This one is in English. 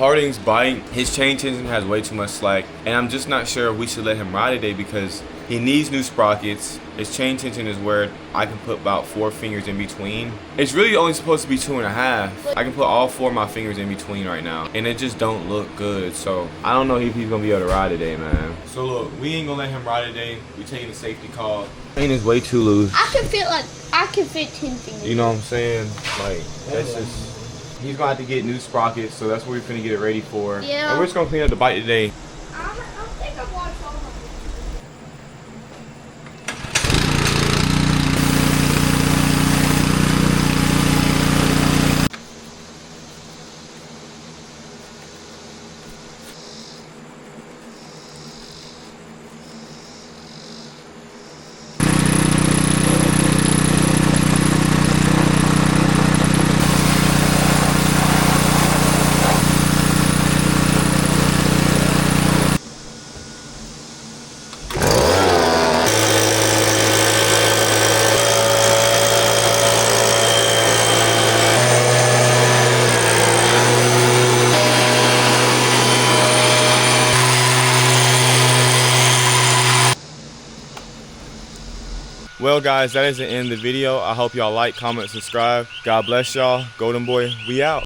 Harding's bike, his chain tension has way too much slack, and I'm just not sure if we should let him ride today because he needs new sprockets. His chain tension is where I can put about 4 fingers in between. It's really only supposed to be 2.5. I can put all 4 of my fingers in between right now, and it just don't look good. So I don't know if he's gonna be able to ride today, man. So look, we ain't gonna let him ride today. We're taking a safety call. Chain is way too loose. I can fit 10 fingers. You know what I'm saying? Like, that's just... He's gonna have to get new sprockets, so that's what we're finna get it ready for. Yeah. And we're just gonna clean up the bike today. I think I watched all of them. Well guys, that is the end of the video. I hope y'all like, comment, subscribe. God bless y'all. Golden Boy, we out.